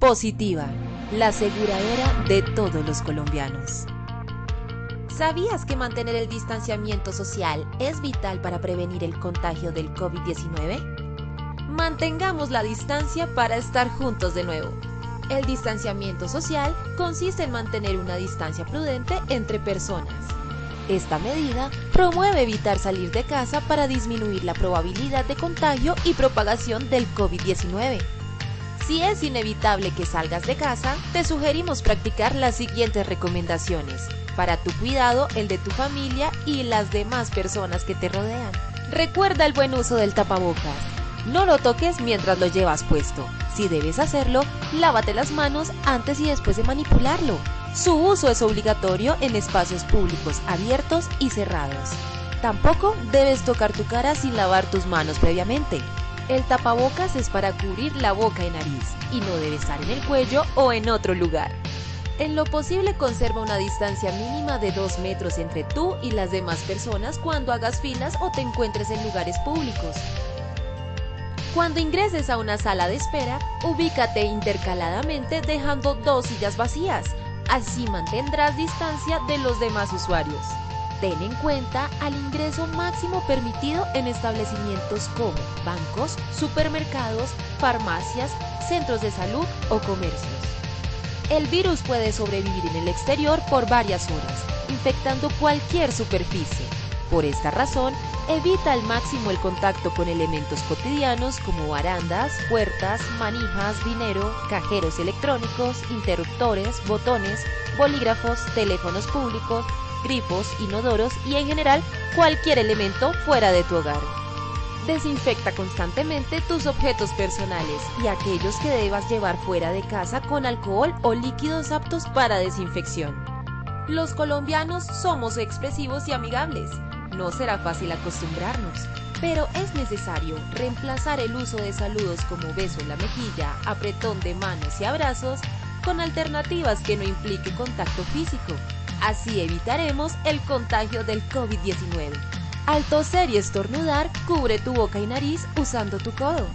Positiva, la aseguradora de todos los colombianos. ¿Sabías que mantener el distanciamiento social es vital para prevenir el contagio del COVID-19? Mantengamos la distancia para estar juntos de nuevo. El distanciamiento social consiste en mantener una distancia prudente entre personas. Esta medida promueve evitar salir de casa para disminuir la probabilidad de contagio y propagación del COVID-19. Si es inevitable que salgas de casa, te sugerimos practicar las siguientes recomendaciones para tu cuidado, el de tu familia y las demás personas que te rodean. Recuerda el buen uso del tapabocas. No lo toques mientras lo llevas puesto. Si debes hacerlo, lávate las manos antes y después de manipularlo. Su uso es obligatorio en espacios públicos abiertos y cerrados. Tampoco debes tocar tu cara sin lavar tus manos previamente. El tapabocas es para cubrir la boca y nariz y no debe estar en el cuello o en otro lugar. En lo posible conserva una distancia mínima de 2 metros entre tú y las demás personas cuando hagas filas o te encuentres en lugares públicos. Cuando ingreses a una sala de espera, ubícate intercaladamente dejando 2 sillas vacías. Así mantendrás distancia de los demás usuarios. Ten en cuenta al ingreso máximo permitido en establecimientos como bancos, supermercados, farmacias, centros de salud o comercios. El virus puede sobrevivir en el exterior por varias horas, infectando cualquier superficie. Por esta razón, evita al máximo el contacto con elementos cotidianos como barandas, puertas, manijas, dinero, cajeros electrónicos, interruptores, botones, bolígrafos, teléfonos públicos, grifos, inodoros y en general cualquier elemento fuera de tu hogar. Desinfecta constantemente tus objetos personales y aquellos que debas llevar fuera de casa con alcohol o líquidos aptos para desinfección. Los colombianos somos expresivos y amigables. No será fácil acostumbrarnos, pero es necesario reemplazar el uso de saludos como beso en la mejilla, apretón de manos y abrazos con alternativas que no implique contacto físico. Así evitaremos el contagio del COVID-19. Al toser y estornudar, cubre tu boca y nariz usando tu codo.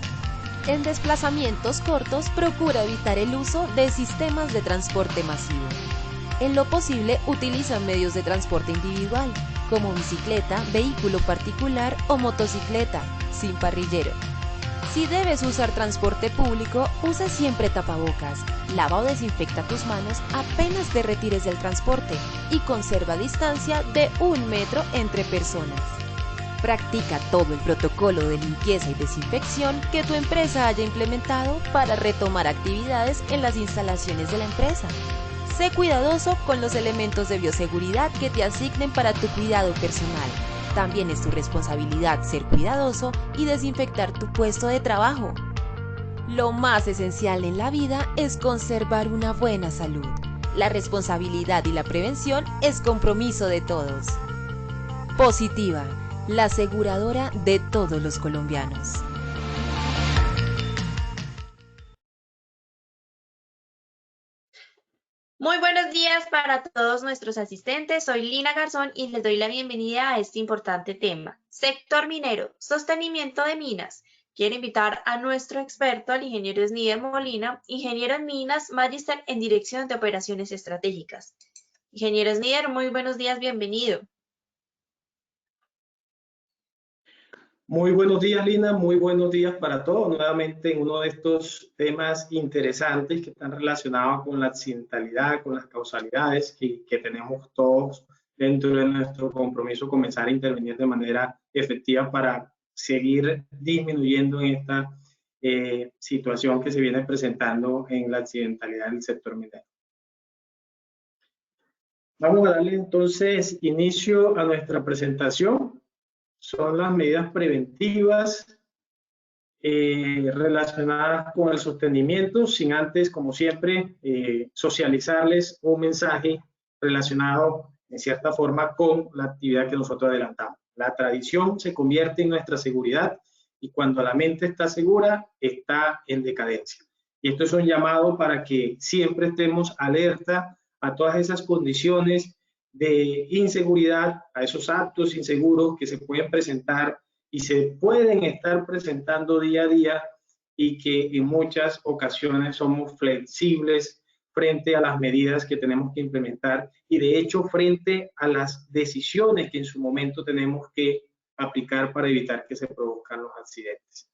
En desplazamientos cortos, procura evitar el uso de sistemas de transporte masivo. En lo posible, utiliza medios de transporte individual, como bicicleta, vehículo particular o motocicleta, sin parrillero. Si debes usar transporte público, usa siempre tapabocas, lava o desinfecta tus manos apenas te retires del transporte y conserva distancia de 1 metro entre personas. Practica todo el protocolo de limpieza y desinfección que tu empresa haya implementado para retomar actividades en las instalaciones de la empresa. Sé cuidadoso con los elementos de bioseguridad que te asignen para tu cuidado personal. También es tu responsabilidad ser cuidadoso y desinfectar tu puesto de trabajo. Lo más esencial en la vida es conservar una buena salud. La responsabilidad y la prevención es compromiso de todos. Positiva, la aseguradora de todos los colombianos. Muy buenos días para todos nuestros asistentes. Soy Lina Garzón y les doy la bienvenida a este importante tema. Sector minero, sostenimiento de minas. Quiero invitar a nuestro experto, al ingeniero Snider Molina, ingeniero en minas, magíster en dirección de operaciones estratégicas. Ingeniero Snider, muy buenos días, bienvenido. Muy buenos días, Lina. Muy buenos días para todos. Nuevamente en uno de estos temas interesantes que están relacionados con la accidentalidad, con las causalidades que tenemos todos dentro de nuestro compromiso, comenzar a intervenir de manera efectiva para seguir disminuyendo en esta situación que se viene presentando en la accidentalidad en el sector minero. Vamos a darle entonces inicio a nuestra presentación. Son las medidas preventivas relacionadas con el sostenimiento, sin antes, como siempre, socializarles un mensaje relacionado, en cierta forma, con la actividad que nosotros adelantamos. La tradición se convierte en nuestra seguridad y cuando la mente está segura, está en decadencia. Y esto es un llamado para que siempre estemos alerta a todas esas condiciones de inseguridad, a esos actos inseguros que se pueden presentar y se pueden estar presentando día a día y que en muchas ocasiones somos flexibles frente a las medidas que tenemos que implementar y de hecho frente a las decisiones que en su momento tenemos que aplicar para evitar que se produzcan los accidentes.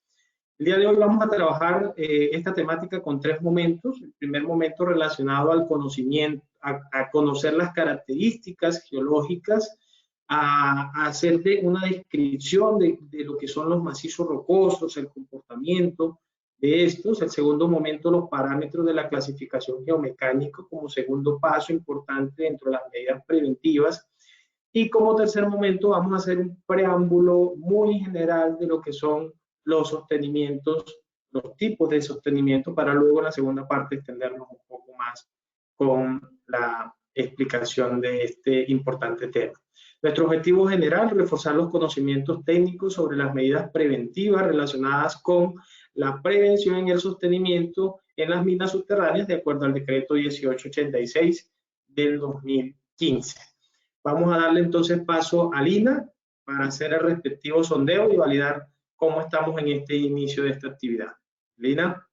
El día de hoy vamos a trabajar esta temática con 3 momentos. El primer momento relacionado al conocimiento, a conocer las características geológicas, a hacer una descripción de lo que son los macizos rocosos, el comportamiento de estos. El segundo momento, los parámetros de la clasificación geomecánica como segundo paso importante dentro de las medidas preventivas. Y como tercer momento vamos a hacer un preámbulo muy general de lo que son los sostenimientos, los tipos de sostenimiento, para luego en la segunda parte extendernos un poco más con la explicación de este importante tema. Nuestro objetivo general, reforzar los conocimientos técnicos sobre las medidas preventivas relacionadas con la prevención y el sostenimiento en las minas subterráneas de acuerdo al decreto 1886 del 2015. Vamos a darle entonces paso a Lina para hacer el respectivo sondeo y validar cómo estamos en este inicio de esta actividad. Lina.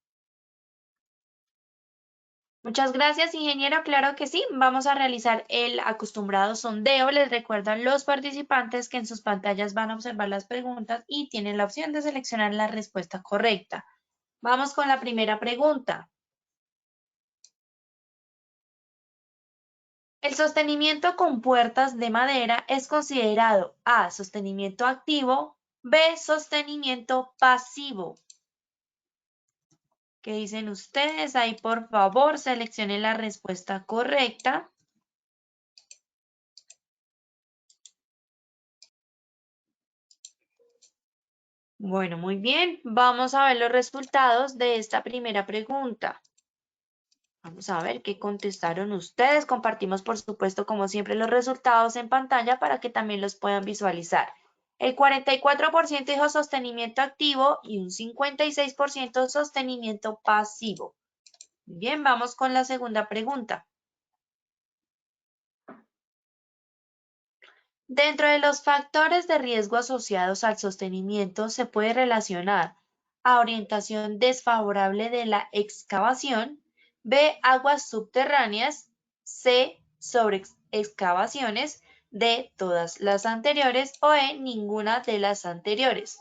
Muchas gracias, ingeniero. Claro que sí. Vamos a realizar el acostumbrado sondeo. Les recuerdo a los participantes que en sus pantallas van a observar las preguntas y tienen la opción de seleccionar la respuesta correcta. Vamos con la primera pregunta. El sostenimiento con puertas de madera es considerado A, sostenimiento activo, B, sostenimiento pasivo. ¿Qué dicen ustedes? Ahí, por favor, seleccionen la respuesta correcta. Bueno, muy bien. Vamos a ver los resultados de esta primera pregunta. Vamos a ver qué contestaron ustedes. Compartimos, por supuesto, como siempre, los resultados en pantalla para que también los puedan visualizar. El 44% dijo sostenimiento activo y un 56% sostenimiento pasivo. Bien, vamos con la segunda pregunta. Dentro de los factores de riesgo asociados al sostenimiento se puede relacionar a orientación desfavorable de la excavación, B, aguas subterráneas, C, sobre excavaciones, D, todas las anteriores o E, ninguna de las anteriores.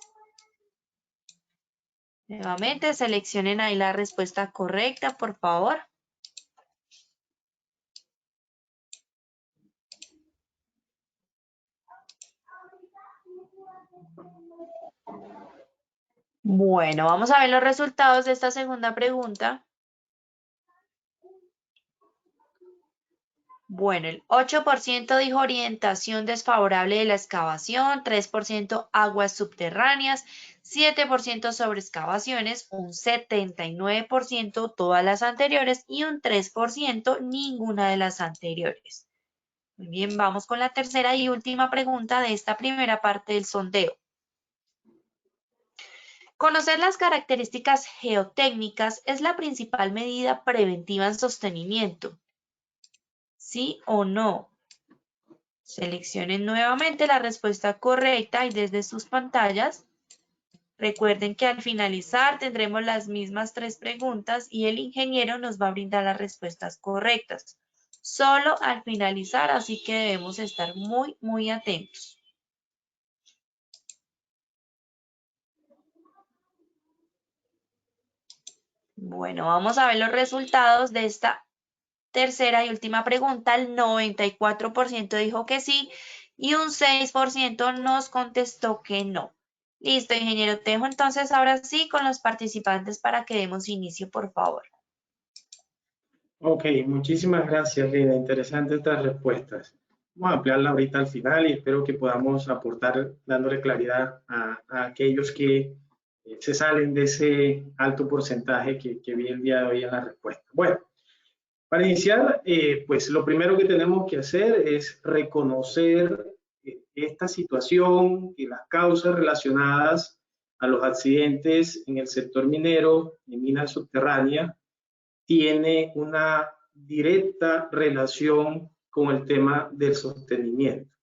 Nuevamente seleccionen ahí la respuesta correcta, por favor. Bueno, vamos a ver los resultados de esta segunda pregunta. Bueno, el 8% dijo orientación desfavorable de la excavación, 3% aguas subterráneas, 7% sobre excavaciones, un 79% todas las anteriores y un 3% ninguna de las anteriores. Muy bien, vamos con la tercera y última pregunta de esta primera parte del sondeo. Conocer las características geotécnicas es la principal medida preventiva en sostenimiento. ¿Sí o no? Seleccionen nuevamente la respuesta correcta y desde sus pantallas. Recuerden que al finalizar tendremos las mismas 3 preguntas y el ingeniero nos va a brindar las respuestas correctas. Solo al finalizar, así que debemos estar muy atentos. Bueno, vamos a ver los resultados de esta tercera y última pregunta. El 94% dijo que sí y un 6% nos contestó que no. Listo, ingeniero. Te dejo entonces ahora sí con los participantes para que demos inicio, por favor. Ok, muchísimas gracias, Lina. Interesantes estas respuestas. Vamos a ampliarla ahorita al final y espero que podamos aportar dándole claridad a aquellos que se salen de ese alto porcentaje que vi el día de hoy en la respuesta. Bueno, para iniciar, pues lo primero que tenemos que hacer es reconocer esta situación y las causas relacionadas a los accidentes en el sector minero y minas subterráneas tiene una directa relación con el tema del sostenimiento.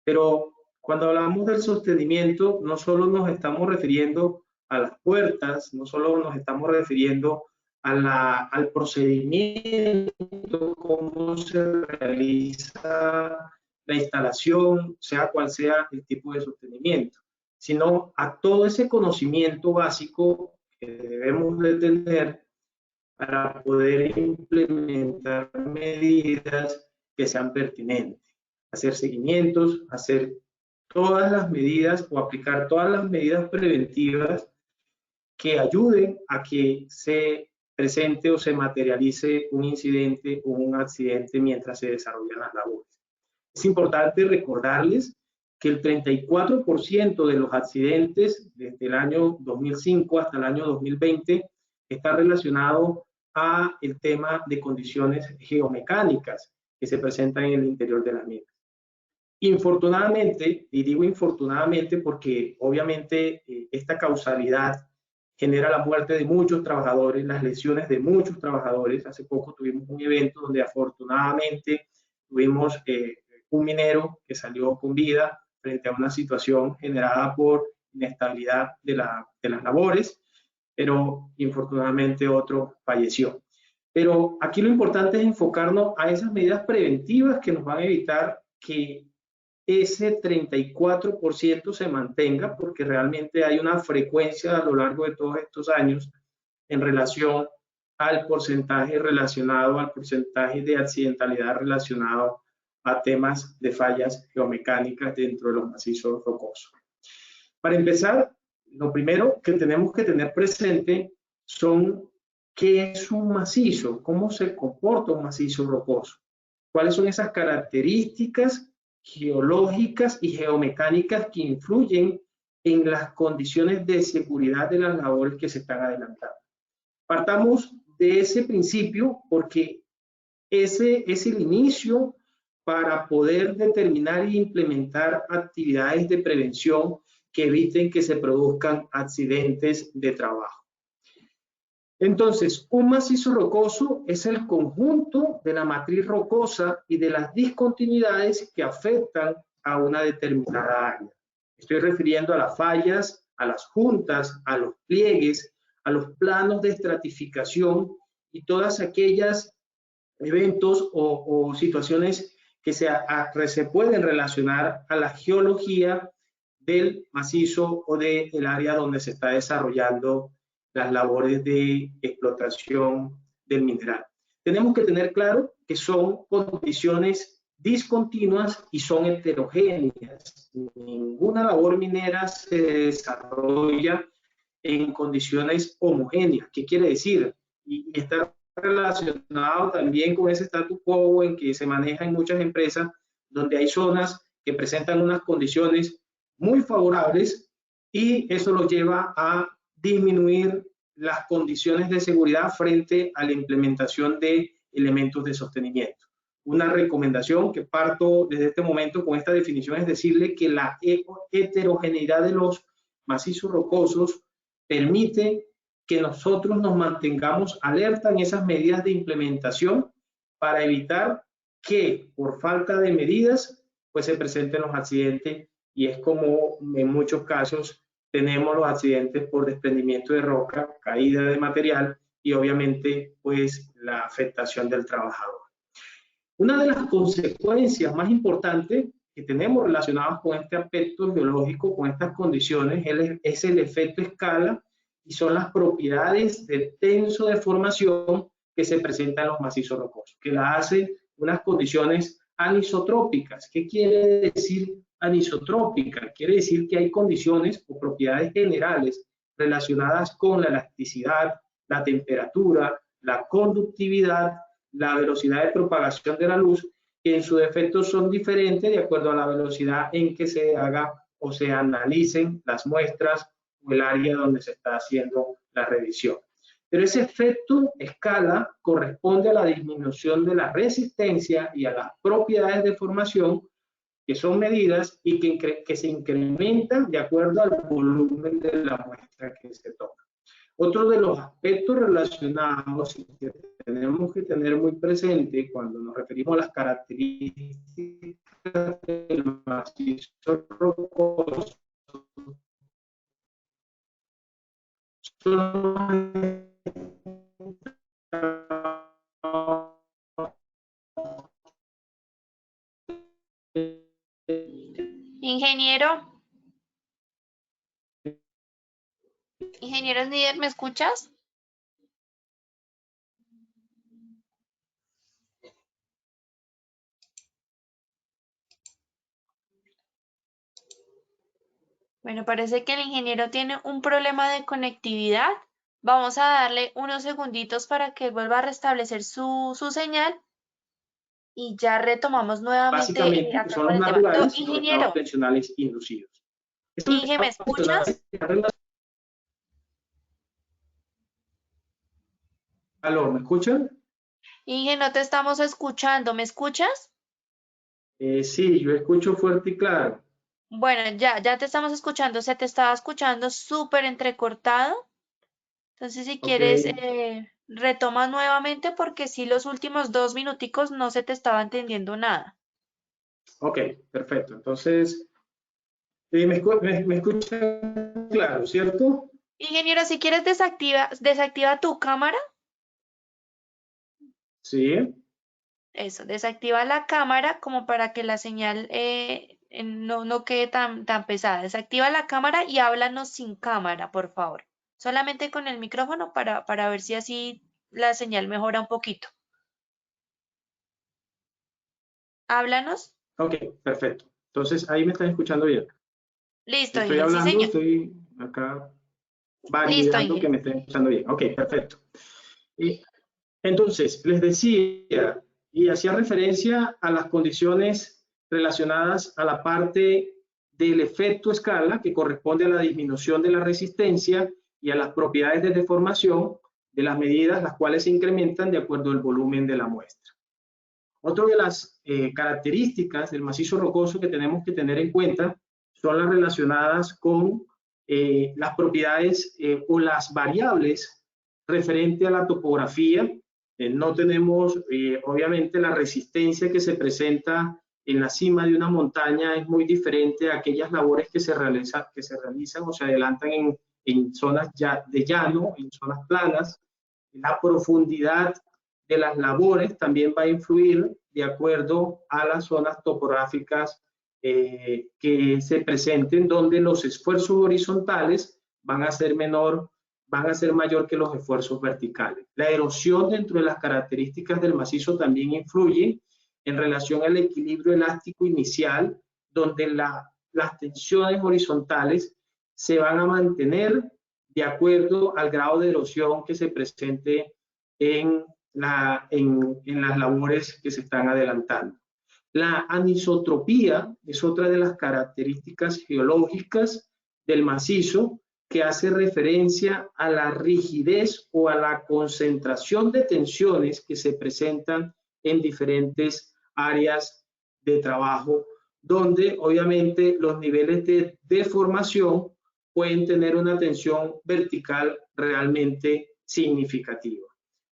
Pero cuando hablamos del sostenimiento, no solo nos estamos refiriendo a las puertas, no solo nos estamos refiriendo al procedimiento, cómo se realiza la instalación, sea cual sea el tipo de sostenimiento, sino a todo ese conocimiento básico que debemos de tener para poder implementar medidas que sean pertinentes, hacer seguimientos, hacer todas las medidas o aplicar todas las medidas preventivas que ayuden a que se presente o se materialice un incidente o un accidente mientras se desarrollan las labores. Es importante recordarles que el 34% de los accidentes desde el año 2005 hasta el año 2020 está relacionado a el tema de condiciones geomecánicas que se presentan en el interior de las minas. Infortunadamente, y digo infortunadamente porque obviamente esta causalidad genera la muerte de muchos trabajadores, las lesiones de muchos trabajadores. Hace poco tuvimos un evento donde afortunadamente tuvimos un minero que salió con vida frente a una situación generada por inestabilidad de las labores, pero infortunadamente otro falleció. Pero aquí lo importante es enfocarnos a esas medidas preventivas que nos van a evitar que ese 34% se mantenga, porque realmente hay una frecuencia a lo largo de todos estos años en relación al porcentaje relacionado, al porcentaje de accidentalidad relacionado a temas de fallas geomecánicas dentro de los macizos rocosos. Para empezar, lo primero que tenemos que tener presente son qué es un macizo, cómo se comporta un macizo rocoso, cuáles son esas características geológicas y geomecánicas que influyen en las condiciones de seguridad de las labores que se están adelantando. Partamos de ese principio porque ese es el inicio para poder determinar e implementar actividades de prevención que eviten que se produzcan accidentes de trabajo. Entonces, un macizo rocoso es el conjunto de la matriz rocosa y de las discontinuidades que afectan a una determinada área. Estoy refiriendo a las fallas, a las juntas, a los pliegues, a los planos de estratificación y todas aquellas eventos o situaciones que se pueden relacionar a la geología del macizo o del área donde se está desarrollando las labores de explotación del mineral. Tenemos que tener claro que son condiciones discontinuas y son heterogéneas. Ninguna labor minera se desarrolla en condiciones homogéneas. ¿Qué quiere decir? Y está relacionado también con ese status quo en que se maneja en muchas empresas, donde hay zonas que presentan unas condiciones muy favorables y eso los lleva a disminuir las condiciones de seguridad frente a la implementación de elementos de sostenimiento. Una recomendación que parto desde este momento con esta definición es decirle que la heterogeneidad de los macizos rocosos permite que nosotros nos mantengamos alerta en esas medidas de implementación para evitar que por falta de medidas pues se presenten los accidentes, y es como en muchos casos tenemos los accidentes por desprendimiento de roca, caída de material y obviamente pues la afectación del trabajador. Una de las consecuencias más importantes que tenemos relacionadas con este aspecto geológico, con estas condiciones, es el efecto escala y son las propiedades de tenso de formación que se presentan en los macizos rocosos, que la hacen unas condiciones anisotrópicas. ¿Qué quiere decir anisotrópica? Quiere decir que hay condiciones o propiedades generales relacionadas con la elasticidad, la temperatura, la conductividad, la velocidad de propagación de la luz, que en su defecto son diferentes de acuerdo a la velocidad en que se haga o se analicen las muestras o el área donde se está haciendo la revisión. Pero ese efecto escala corresponde a la disminución de la resistencia y a las propiedades de formación que son medidas y que se incrementan de acuerdo al volumen de la muestra que se toca. Otro de los aspectos relacionados y que tenemos que tener muy presente cuando nos referimos a las características del macizo rocoso Ingeniero, ingeniero Snider, ¿me escuchas? Bueno, parece que el ingeniero tiene un problema de conectividad. Vamos a darle unos segunditos para que vuelva a restablecer su señal y ya retomamos nuevamente Básicamente, que acá son con los el tema. naturales y los estados Ingeniero, tensionales inducidos. Estos Inge, ¿me estados tensionales escuchas? están relacionados. ¿Aló, me escuchan? Inge, no te estamos escuchando, ¿me escuchas? Sí, yo escucho fuerte y claro. Bueno, ya te estamos escuchando, se te estaba escuchando súper entrecortado. Entonces, si Ok, quieres, retoma nuevamente porque si los últimos 2 minuticos no se te estaba entendiendo nada. ok, perfecto. Entonces, me escuchan claro, ¿cierto? Ingeniero, si quieres desactiva tu cámara. Sí, Eso, desactiva la cámara como para que la señal no quede tan pesada. Desactiva la cámara y háblanos sin cámara, por favor. Solamente con el micrófono para ver si así la señal mejora un poquito. Háblanos. ok, perfecto. Entonces, ahí me están escuchando bien. Listo, Estoy Inge. Sí, hablando, señor. estoy acá Listo, validando que Inge. me estén escuchando bien. Ok, perfecto. Y entonces, les decía, y hacía referencia a las condiciones relacionadas a la parte del efecto escala, que corresponde a la disminución de la resistencia y a las propiedades de deformación de las medidas, las cuales se incrementan de acuerdo al volumen de la muestra. Otra de las características del macizo rocoso que tenemos que tener en cuenta son las relacionadas con las propiedades o las variables referente a la topografía. No tenemos, obviamente, la resistencia que se presenta en la cima de una montaña es muy diferente a aquellas labores que se realizan o se adelantan en zonas de llano, en zonas planas. La profundidad de las labores también va a influir de acuerdo a las zonas topográficas que se presenten, donde los esfuerzos horizontales van a ser mayor que los esfuerzos verticales. La erosión dentro de las características del macizo también influye en relación al equilibrio elástico inicial, donde las tensiones horizontales se van a mantener de acuerdo al grado de erosión que se presente en las labores que se están adelantando. La anisotropía es otra de las características geológicas del macizo que hace referencia a la rigidez o a la concentración de tensiones que se presentan en diferentes áreas de trabajo, donde obviamente los niveles de deformación pueden tener una tensión vertical realmente significativa.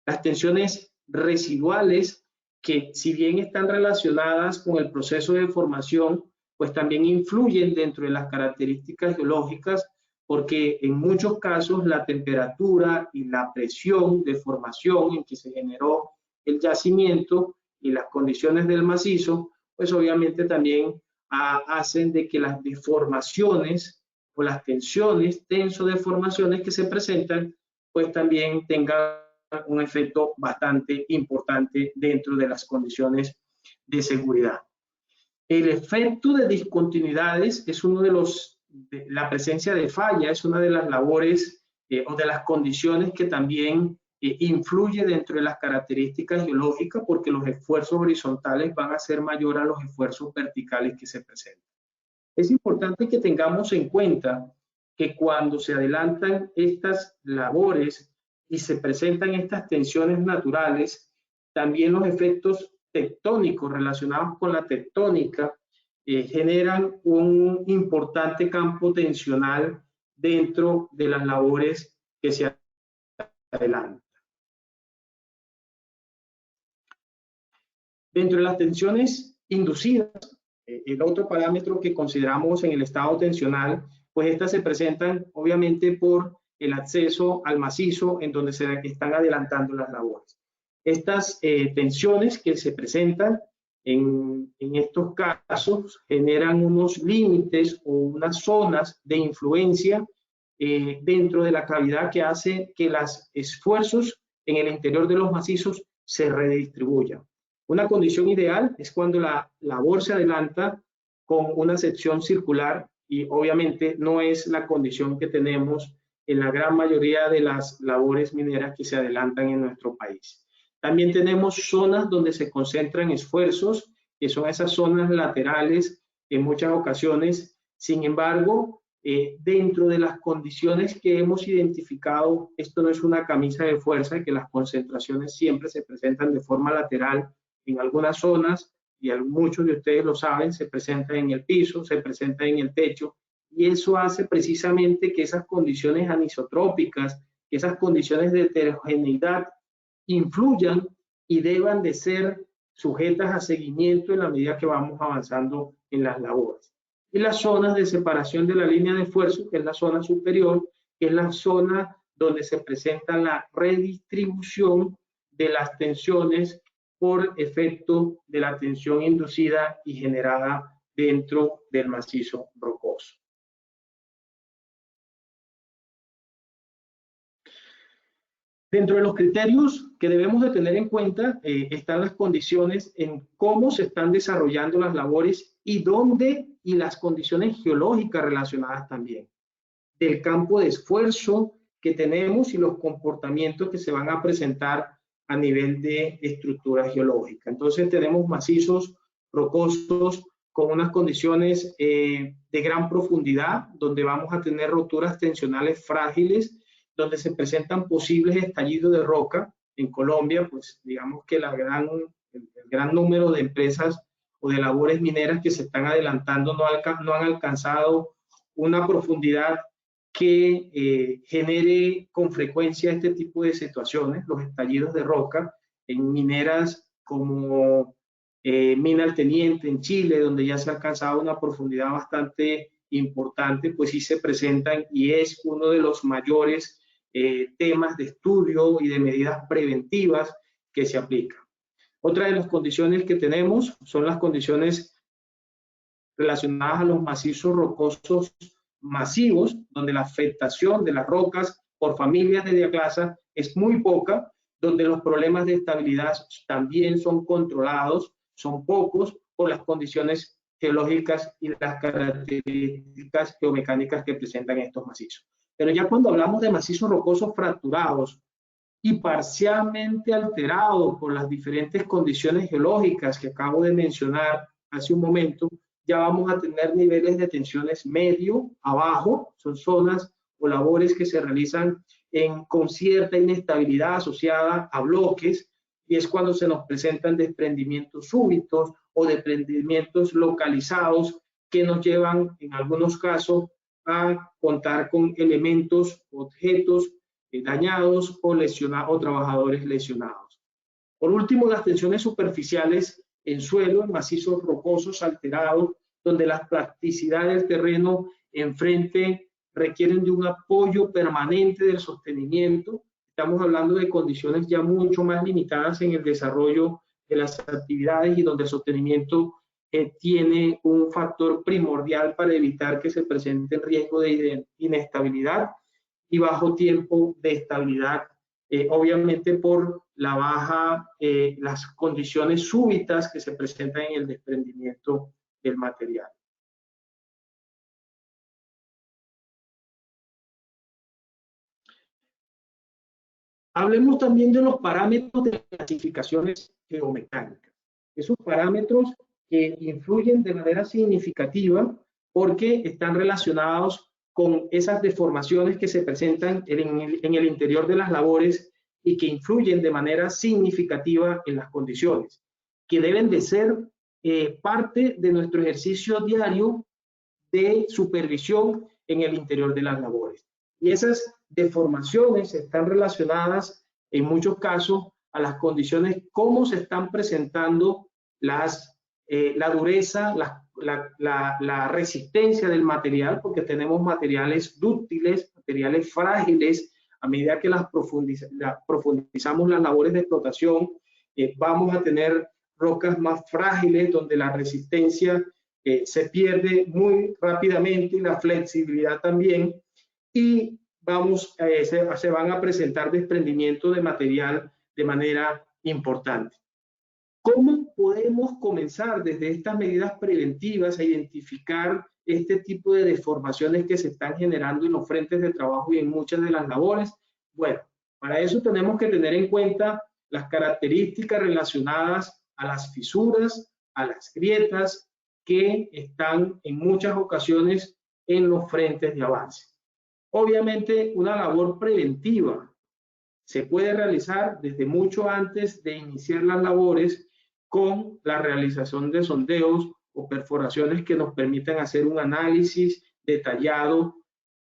Las tensiones residuales, que si bien están relacionadas con el proceso de formación, pues también influyen dentro de las características geológicas, porque en muchos casos la temperatura y la presión de formación en que se generó el yacimiento y las condiciones del macizo, pues obviamente también hacen de que las deformaciones o las tensiones, tensodeformaciones que se presentan, pues también tengan un efecto bastante importante dentro de las condiciones de seguridad. El efecto de discontinuidades es uno de la presencia de falla es una de las labores o de las condiciones que también influye dentro de las características geológicas, porque los esfuerzos horizontales van a ser mayores a los esfuerzos verticales que se presentan. Es importante que tengamos en cuenta que cuando se adelantan estas labores y se presentan estas tensiones naturales, también los efectos tectónicos relacionados con la tectónica generan un importante campo tensional dentro de las labores que se adelantan. Dentro de las tensiones inducidas, el otro parámetro que consideramos en el estado tensional, pues estas se presentan obviamente por el acceso al macizo en donde se están adelantando las labores. Estas tensiones que se presentan en estos casos generan unos límites o unas zonas de influencia dentro de la cavidad que hace que los esfuerzos en el interior de los macizos se redistribuyan. Una condición ideal es cuando la labor se adelanta con una sección circular y obviamente no es la condición que tenemos en la gran mayoría de las labores mineras que se adelantan en nuestro país. También tenemos zonas donde se concentran esfuerzos, que son esas zonas laterales en muchas ocasiones. Sin embargo, dentro de las condiciones que hemos identificado, esto no es una camisa de fuerza, que las concentraciones siempre se presentan de forma lateral en algunas zonas, y muchos de ustedes lo saben, se presentan en el piso, se presentan en el techo, y eso hace precisamente que esas condiciones anisotrópicas, esas condiciones de heterogeneidad influyan y deban de ser sujetas a seguimiento en la medida que vamos avanzando en las labores. Y las zonas de separación de la línea de esfuerzo, que es la zona superior, que es la zona donde se presenta la redistribución de las tensiones por efecto de la tensión inducida y generada dentro del macizo rocoso. Dentro de los criterios que debemos de tener en cuenta están las condiciones en cómo se están desarrollando las labores y dónde, y las condiciones geológicas relacionadas también, del campo de esfuerzo que tenemos y los comportamientos que se van a presentar a nivel de estructura geológica. Entonces tenemos macizos rocosos con unas condiciones de gran profundidad, donde vamos a tener roturas tensionales frágiles, donde se presentan posibles estallidos de roca. En Colombia, pues digamos que el gran número de empresas o de labores mineras que se están adelantando no han alcanzado una profundidad que genere con frecuencia este tipo de situaciones, los estallidos de roca en mineras como Mina El Teniente en Chile, donde ya se ha alcanzado una profundidad bastante importante, pues sí se presentan, y es uno de los mayores temas de estudio y de medidas preventivas que se aplican. Otra de las condiciones que tenemos son las condiciones relacionadas a los macizos rocosos masivos, donde la afectación de las rocas por familias de diaclasa es muy poca, donde los problemas de estabilidad también son controlados, son pocos por las condiciones geológicas y las características geomecánicas que presentan estos macizos. Pero ya cuando hablamos de macizos rocosos fracturados y parcialmente alterados por las diferentes condiciones geológicas que acabo de mencionar hace un momento, ya vamos a tener niveles de tensiones medio a bajo, son zonas o labores que se realizan con cierta inestabilidad asociada a bloques, y es cuando se nos presentan desprendimientos súbitos o desprendimientos localizados que nos llevan en algunos casos a contar con elementos, objetos dañados o lesionados o trabajadores lesionados. Por último, las tensiones superficiales en suelo, en macizos rocosos alterados, donde la plasticidad del terreno enfrente requieren de un apoyo permanente del sostenimiento. Estamos hablando de condiciones ya mucho más limitadas en el desarrollo de las actividades y donde el sostenimiento tiene un factor primordial para evitar que se presente el riesgo de inestabilidad y bajo tiempo de estabilidad, obviamente por la baja, las condiciones súbitas que se presentan en el desprendimiento del material. Hablemos también de los parámetros de clasificaciones geomecánicas. Esos parámetros que influyen de manera significativa porque están relacionados con esas deformaciones que se presentan en el interior de las labores y que influyen de manera significativa en las condiciones, que deben de ser parte de nuestro ejercicio diario de supervisión en el interior de las labores. Y esas deformaciones están relacionadas en muchos casos a las condiciones, cómo se están presentando la dureza, la resistencia del material, porque tenemos materiales dúctiles, materiales frágiles. A medida que profundizamos las labores de explotación, vamos a tener rocas más frágiles donde la resistencia se pierde muy rápidamente y la flexibilidad también, y se van a presentar desprendimientos de material de manera importante. ¿Cómo podemos comenzar desde estas medidas preventivas a identificar este tipo de deformaciones que se están generando en los frentes de trabajo y en muchas de las labores? Bueno, para eso tenemos que tener en cuenta las características relacionadas a las fisuras, a las grietas que están en muchas ocasiones en los frentes de avance. Obviamente, una labor preventiva se puede realizar desde mucho antes de iniciar las labores con la realización de sondeos o perforaciones que nos permitan hacer un análisis detallado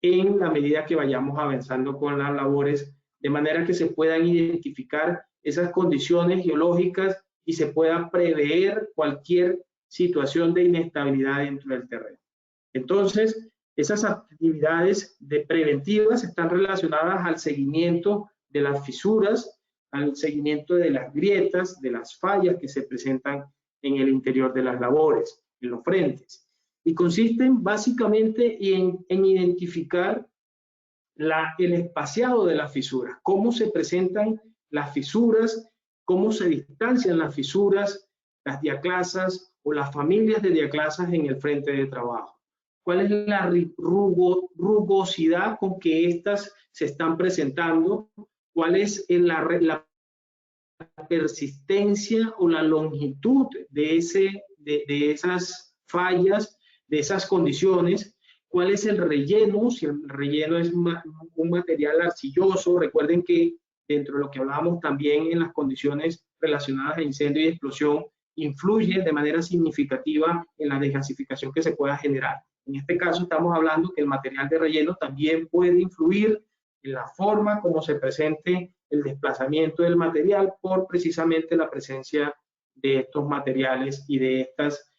en la medida que vayamos avanzando con las labores, de manera que se puedan identificar esas condiciones geológicas y se pueda prever cualquier situación de inestabilidad dentro del terreno. Entonces, esas actividades preventivas están relacionadas al seguimiento de las fisuras, al seguimiento de las grietas, de las fallas que se presentan en el interior de las labores, en los frentes. Y consisten básicamente en identificar el espaciado de las fisuras, cómo se presentan las fisuras, cómo se distancian las fisuras, las diaclasas o las familias de diaclasas en el frente de trabajo. ¿Cuál es la rugosidad con que éstas se están presentando? ¿Cuál es la persistencia o la longitud de esas fallas, de esas condiciones? ¿Cuál es el relleno? Si el relleno es un material arcilloso, recuerden que dentro de lo que hablábamos también en las condiciones relacionadas a incendio y explosión, influye de manera significativa en la desgasificación que se pueda generar. En este caso estamos hablando que el material de relleno también puede influir en la forma como se presente el desplazamiento del material por precisamente la presencia de estos materiales y de estas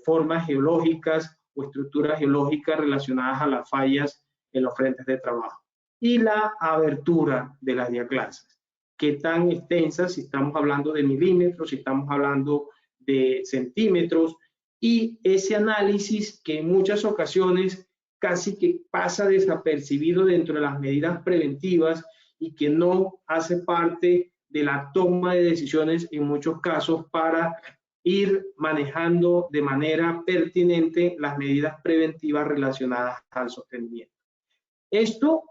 formas geológicas o estructuras geológicas relacionadas a las fallas en los frentes de trabajo. Y la abertura de las diaclasas. ¿Qué tan extensas? Si estamos hablando de milímetros, si estamos hablando de centímetros, y ese análisis que en muchas ocasiones casi que pasa desapercibido dentro de las medidas preventivas y que no hace parte de la toma de decisiones en muchos casos para ir manejando de manera pertinente las medidas preventivas relacionadas al sostenimiento. Esto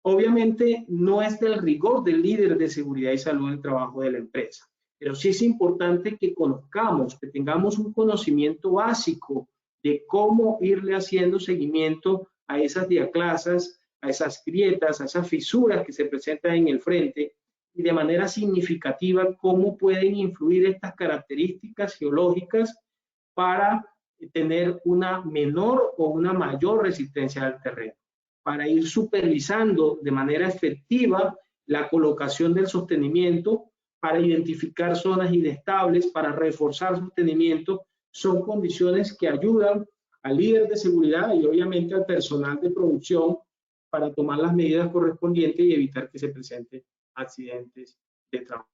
obviamente no es del rigor del líder de seguridad y salud del trabajo de la empresa, pero sí es importante que conozcamos, que tengamos un conocimiento básico de cómo irle haciendo seguimiento a esas diaclasas, a esas grietas, a esas fisuras que se presentan en el frente, y de manera significativa cómo pueden influir estas características geológicas para tener una menor o una mayor resistencia al terreno, para ir supervisando de manera efectiva la colocación del sostenimiento, para identificar zonas inestables, para reforzar sostenimiento. Son condiciones que ayudan al líder de seguridad y obviamente al personal de producción para tomar las medidas correspondientes y evitar que se presenten accidentes de trabajo.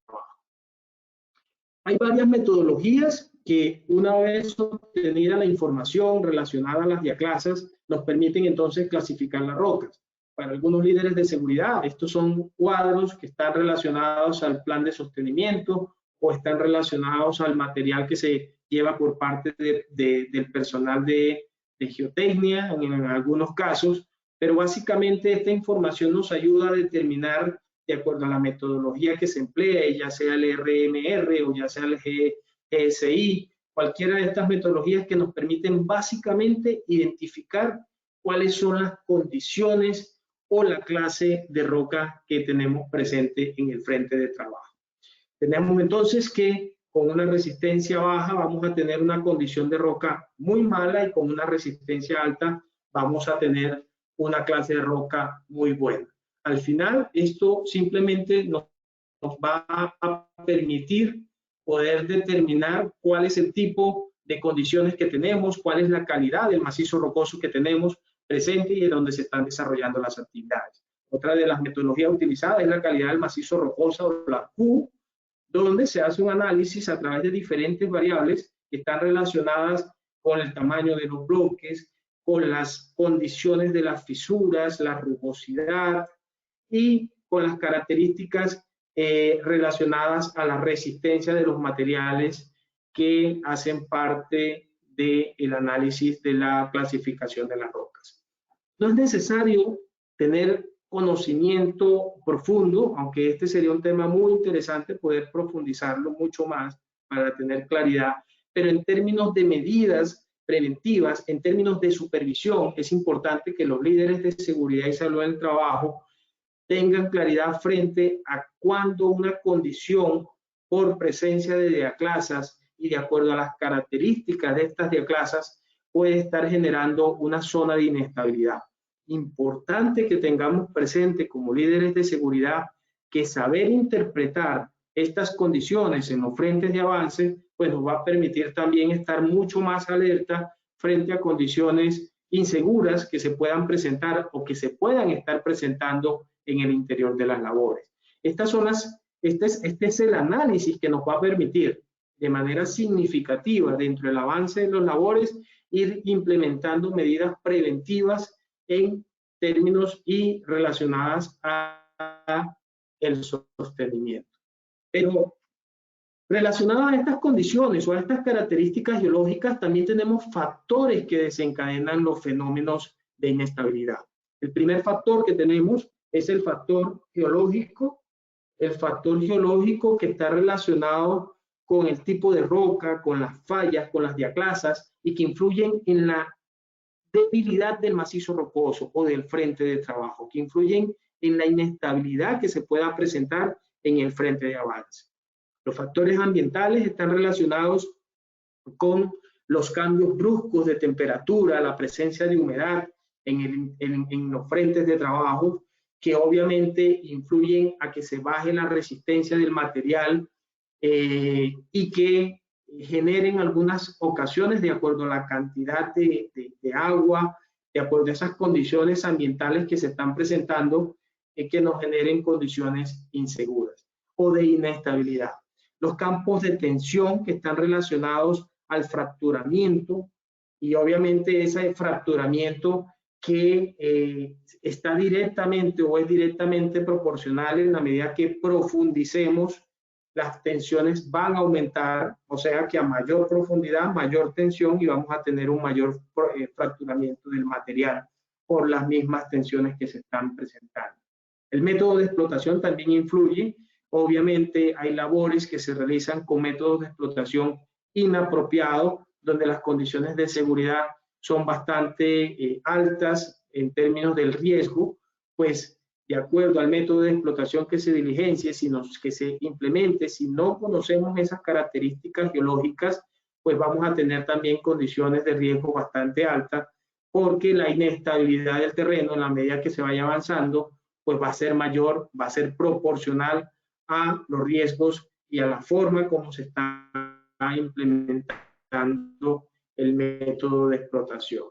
Hay varias metodologías que, una vez obtenida la información relacionada a las diaclasas, nos permiten entonces clasificar las rocas. Para algunos líderes de seguridad, estos son cuadros que están relacionados al plan de sostenimiento o están relacionados al material que se lleva por parte del personal de geotecnia en algunos casos, pero básicamente esta información nos ayuda a determinar, de acuerdo a la metodología que se emplee, ya sea el RMR o ya sea el GSI, cualquiera de estas metodologías que nos permiten básicamente identificar cuáles son las condiciones o la clase de roca que tenemos presente en el frente de trabajo. Tenemos entonces que con una resistencia baja vamos a tener una condición de roca muy mala y con una resistencia alta vamos a tener una clase de roca muy buena. Al final, esto simplemente nos va a permitir poder determinar cuál es el tipo de condiciones que tenemos, cuál es la calidad del macizo rocoso que tenemos, presente y en donde se están desarrollando las actividades. Otra de las metodologías utilizadas es la calidad del macizo rocoso o la Q, donde se hace un análisis a través de diferentes variables que están relacionadas con el tamaño de los bloques, con las condiciones de las fisuras, la rugosidad y con las características relacionadas a la resistencia de los materiales que hacen parte del análisis de la clasificación de las rocas. No es necesario tener conocimiento profundo, aunque este sería un tema muy interesante, poder profundizarlo mucho más para tener claridad, pero en términos de medidas preventivas, en términos de supervisión, es importante que los líderes de seguridad y salud del trabajo tengan claridad frente a cuando una condición por presencia de diaclasas y de acuerdo a las características de estas diaclasas puede estar generando una zona de inestabilidad. Importante que tengamos presente como líderes de seguridad que saber interpretar estas condiciones en los frentes de avance pues nos va a permitir también estar mucho más alerta frente a condiciones inseguras que se puedan presentar o que se puedan estar presentando en el interior de las labores. Este es el análisis que nos va a permitir de manera significativa dentro del avance de las labores ir implementando medidas preventivas en términos y relacionadas a el sostenimiento. Pero relacionadas a estas condiciones o a estas características geológicas, también tenemos factores que desencadenan los fenómenos de inestabilidad. El primer factor que tenemos es el factor geológico. El factor geológico que está relacionado con el tipo de roca, con las fallas, con las diaclasas y que influyen en la debilidad del macizo rocoso o del frente de trabajo, que influyen en la inestabilidad que se pueda presentar en el frente de avance. Los factores ambientales están relacionados con los cambios bruscos de temperatura, la presencia de humedad en los frentes de trabajo, que obviamente influyen a que se baje la resistencia del material y que generen algunas ocasiones, de acuerdo a la cantidad de agua, de acuerdo a esas condiciones ambientales que se están presentando, que nos generen condiciones inseguras o de inestabilidad. Los campos de tensión que están relacionados al fracturamiento y obviamente ese fracturamiento que está directamente o es directamente proporcional en la medida que profundicemos, las tensiones van a aumentar, o sea que a mayor profundidad, mayor tensión y vamos a tener un mayor fracturamiento del material por las mismas tensiones que se están presentando. El método de explotación también influye. Obviamente hay labores que se realizan con métodos de explotación inapropiados, donde las condiciones de seguridad son bastante altas en términos del riesgo, pues de acuerdo al método de explotación que se diligencie, que se implemente, si no conocemos esas características geológicas, pues vamos a tener también condiciones de riesgo bastante altas, porque la inestabilidad del terreno en la medida que se vaya avanzando, pues va a ser mayor, va a ser proporcional a los riesgos y a la forma como se está implementando el método de explotación.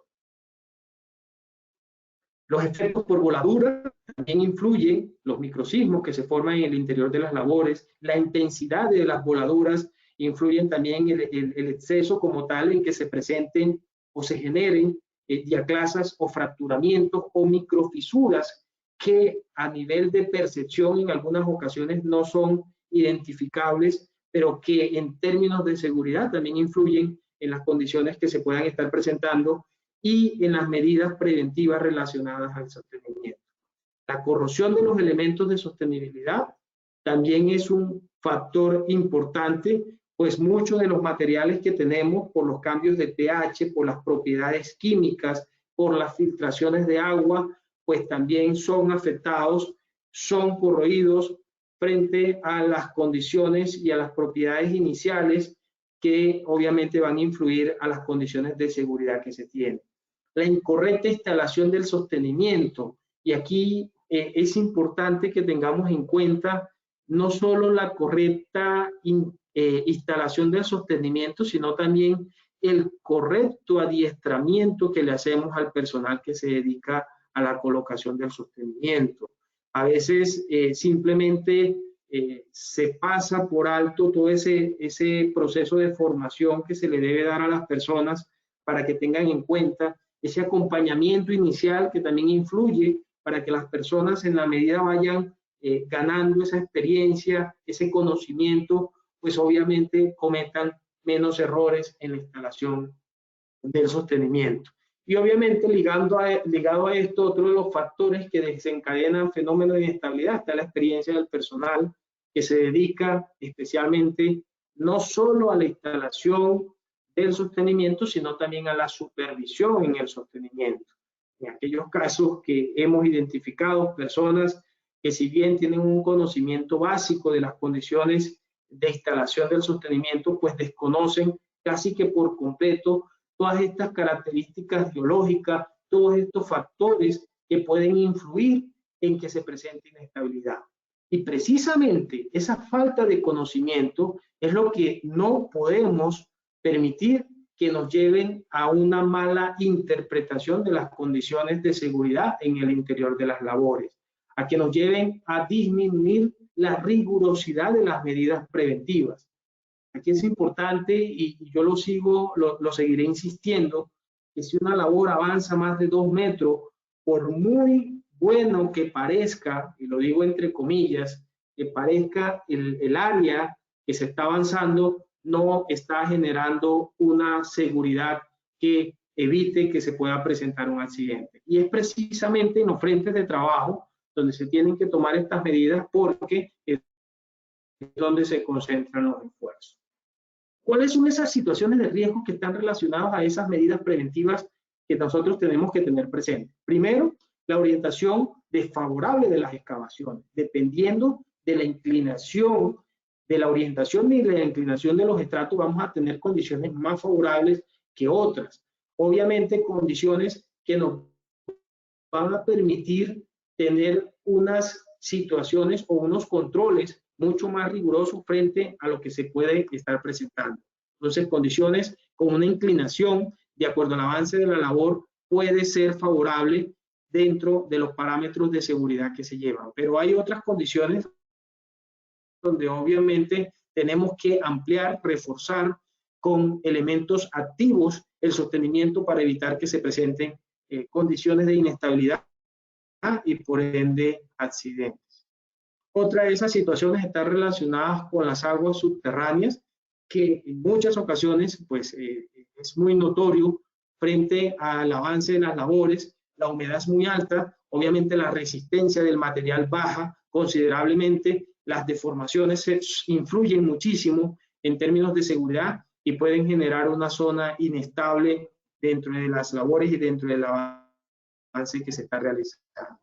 Los efectos por voladura también influyen, los microsismos que se forman en el interior de las labores, la intensidad de las voladuras influyen también el exceso como tal en que se presenten o se generen diaclasas o fracturamientos o microfisuras que a nivel de percepción en algunas ocasiones no son identificables, pero que en términos de seguridad también influyen en las condiciones que se puedan estar presentando y en las medidas preventivas relacionadas al sostenimiento. La corrosión de los elementos de sostenibilidad también es un factor importante, pues muchos de los materiales que tenemos por los cambios de pH, por las propiedades químicas, por las filtraciones de agua, pues también son afectados, son corroídos frente a las condiciones y a las propiedades iniciales que obviamente van a influir a las condiciones de seguridad que se tienen. La incorrecta instalación del sostenimiento, y aquí es importante que tengamos en cuenta no solo la correcta instalación del sostenimiento, sino también el correcto adiestramiento que le hacemos al personal que se dedica a la colocación del sostenimiento. A veces simplemente se pasa por alto todo ese proceso de formación que se le debe dar a las personas para que tengan en cuenta ese acompañamiento inicial que también influye para que las personas en la medida vayan ganando esa experiencia, ese conocimiento, pues obviamente cometan menos errores en la instalación del sostenimiento. Y obviamente ligado a esto, otro de los factores que desencadenan fenómenos de inestabilidad está la experiencia del personal que se dedica especialmente no solo a la instalación del sostenimiento, sino también a la supervisión en el sostenimiento. En aquellos casos que hemos identificado personas que si bien tienen un conocimiento básico de las condiciones de instalación del sostenimiento, pues desconocen casi que por completo todas estas características geológicas, todos estos factores que pueden influir en que se presente inestabilidad. Y precisamente esa falta de conocimiento es lo que no podemos permitir que nos lleven a una mala interpretación de las condiciones de seguridad en el interior de las labores, a que nos lleven a disminuir la rigurosidad de las medidas preventivas. Aquí es importante, y yo lo seguiré insistiendo, que si una labor avanza más de 2 metros, por muy bueno que parezca, y lo digo entre comillas, que parezca el área que se está avanzando, no está generando una seguridad que evite que se pueda presentar un accidente. Y es precisamente en los frentes de trabajo donde se tienen que tomar estas medidas, porque es donde se concentran los esfuerzos. ¿Cuáles son esas situaciones de riesgo que están relacionadas a esas medidas preventivas que nosotros tenemos que tener presentes? Primero, la orientación desfavorable de las excavaciones, dependiendo de la inclinación, de la orientación y la inclinación de los estratos, vamos a tener condiciones más favorables que otras. Obviamente, condiciones que nos van a permitir tener unas situaciones o unos controles mucho más rigurosos frente a lo que se puede estar presentando. Entonces, condiciones con una inclinación de acuerdo al avance de la labor puede ser favorable dentro de los parámetros de seguridad que se llevan. Pero hay otras condiciones donde obviamente tenemos que ampliar, reforzar con elementos activos el sostenimiento para evitar que se presenten condiciones de inestabilidad y por ende accidentes. Otra de esas situaciones está relacionadas con las aguas subterráneas, que en muchas ocasiones pues, es muy notorio frente al avance de las labores. La humedad es muy alta, obviamente la resistencia del material baja considerablemente, las deformaciones influyen muchísimo en términos de seguridad y pueden generar una zona inestable dentro de las labores y dentro del avance que se está realizando.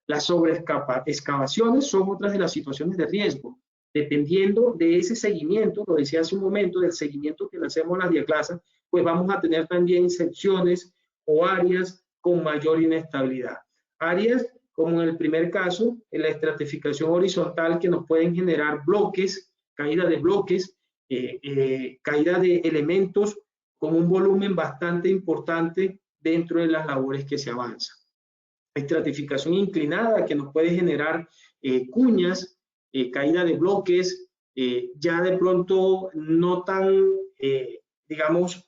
Las sobreexcavaciones son otras de las situaciones de riesgo. Dependiendo de ese seguimiento, lo decía hace un momento, del seguimiento que le hacemos a las diaclasas, pues vamos a tener también secciones o áreas con mayor inestabilidad. Áreas como en el primer caso, en la estratificación horizontal, que nos pueden generar bloques, caída de bloques, caída de elementos con un volumen bastante importante dentro de las labores que se avanzan. Estratificación inclinada, que nos puede generar cuñas, caída de bloques, ya de pronto no tan, digamos,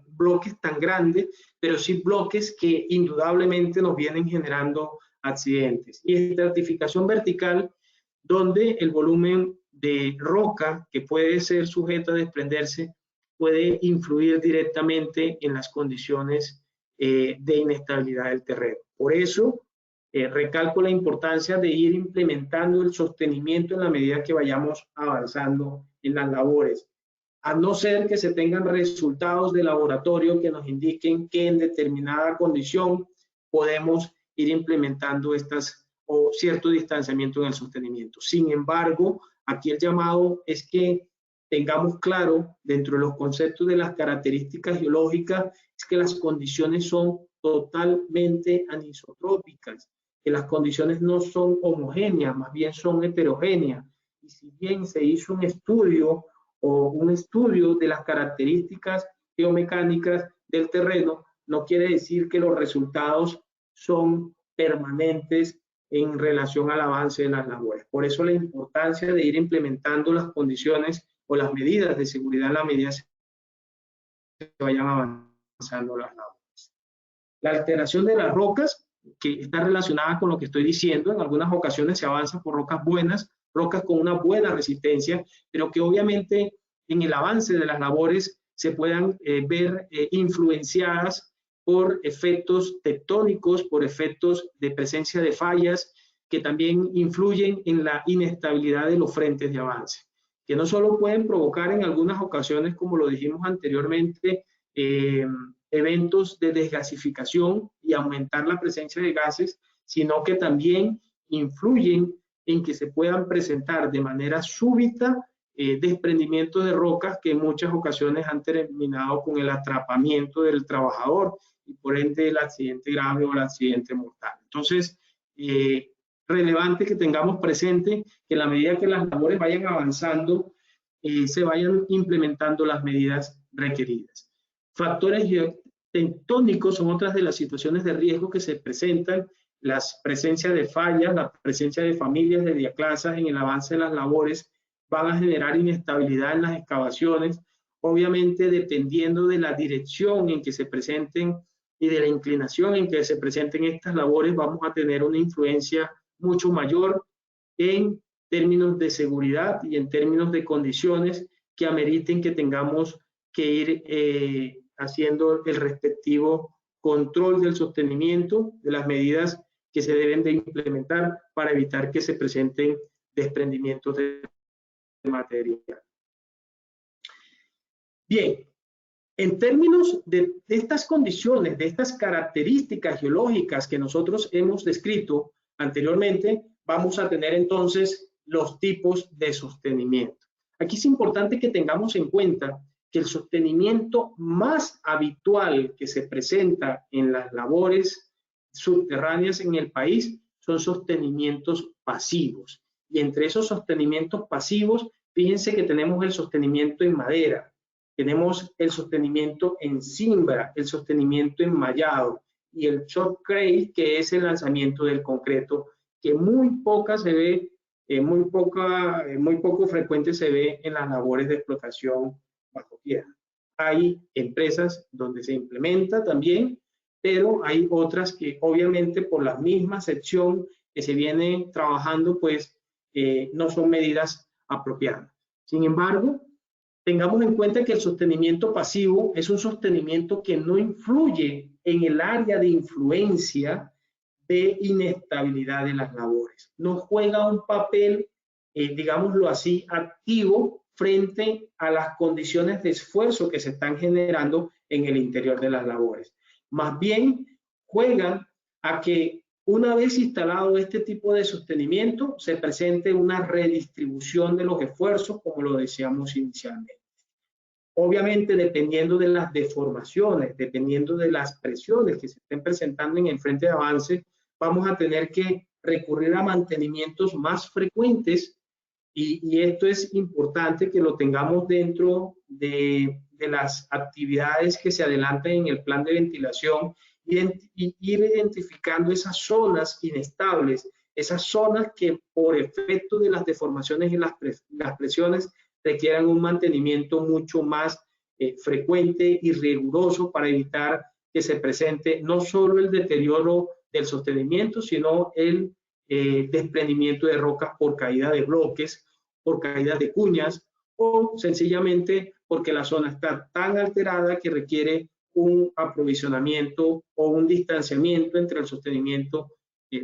bloques tan grandes, pero sí bloques que indudablemente nos vienen generando accidentes. Y estratificación vertical, donde el volumen de roca que puede ser sujeto a desprenderse puede influir directamente en las condiciones de inestabilidad del terreno. Por eso, recalco la importancia de ir implementando el sostenimiento en la medida que vayamos avanzando en las labores. A no ser que se tengan resultados de laboratorio que nos indiquen que en determinada condición podemos ir implementando estas o cierto distanciamiento en el sostenimiento. Sin embargo, aquí el llamado es que tengamos claro dentro de los conceptos de las características geológicas es que las condiciones son totalmente anisotrópicas, que las condiciones no son homogéneas, más bien son heterogéneas. Y si bien se hizo un estudio o un estudio de las características geomecánicas del terreno no quiere decir que los resultados son permanentes en relación al avance de las labores. Por eso la importancia de ir implementando las condiciones o las medidas de seguridad a la medida que se vayan avanzando las labores. La alteración de las rocas, que está relacionada con lo que estoy diciendo, en algunas ocasiones se avanza por rocas buenas, rocas con una buena resistencia, pero que obviamente en el avance de las labores se puedan ver influenciadas por efectos tectónicos, por efectos de presencia de fallas que también influyen en la inestabilidad de los frentes de avance, que no solo pueden provocar en algunas ocasiones, como lo dijimos anteriormente, eventos de desgasificación y aumentar la presencia de gases, sino que también influyen en que se puedan presentar de manera súbita desprendimientos de rocas que en muchas ocasiones han terminado con el atrapamiento del trabajador y por ende el accidente grave o el accidente mortal. Entonces, relevante que tengamos presente que a la medida que las labores vayan avanzando, se vayan implementando las medidas requeridas. Factores tectónicos son otras de las situaciones de riesgo que se presentan, las presencias de fallas, la presencia de familias de diaclasas en el avance de las labores van a generar inestabilidad en las excavaciones, obviamente dependiendo de la dirección en que se presenten y de la inclinación en que se presenten estas labores, vamos a tener una influencia mucho mayor en términos de seguridad y en términos de condiciones que ameriten que tengamos que ir haciendo el respectivo control del sostenimiento de las medidas que se deben de implementar para evitar que se presenten desprendimientos de material. Bien, en términos de estas condiciones, de estas características geológicas que nosotros hemos descrito anteriormente, vamos a tener entonces los tipos de sostenimiento. Aquí es importante que tengamos en cuenta que el sostenimiento más habitual que se presenta en las labores subterráneas en el país son sostenimientos pasivos. Y entre esos sostenimientos pasivos, fíjense que tenemos el sostenimiento en madera, tenemos el sostenimiento en cimbra, el sostenimiento enmallado y el shotcrete, que es el lanzamiento del concreto, que muy poco frecuente se ve en las labores de explotación bajo tierra. Hay empresas donde se implementa también, pero hay otras que obviamente por la misma sección que se viene trabajando, pues no son medidas apropiadas. Sin embargo, tengamos en cuenta que el sostenimiento pasivo es un sostenimiento que no influye en el área de influencia de inestabilidad de las labores. No juega un papel, digámoslo así, activo frente a las condiciones de esfuerzo que se están generando en el interior de las labores. Más bien, juegan a que una vez instalado este tipo de sostenimiento, se presente una redistribución de los esfuerzos, como lo decíamos inicialmente. Obviamente, dependiendo de las deformaciones, dependiendo de las presiones que se estén presentando en el frente de avance, vamos a tener que recurrir a mantenimientos más frecuentes y esto es importante que lo tengamos dentro de las actividades que se adelantan en el plan de ventilación y ir identificando esas zonas inestables, esas zonas que por efecto de las deformaciones y las presiones requieran un mantenimiento mucho más frecuente y riguroso para evitar que se presente no solo el deterioro del sostenimiento, sino el desprendimiento de rocas por caída de bloques, por caída de cuñas o sencillamente porque la zona está tan alterada que requiere un aprovisionamiento o un distanciamiento entre el sostenimiento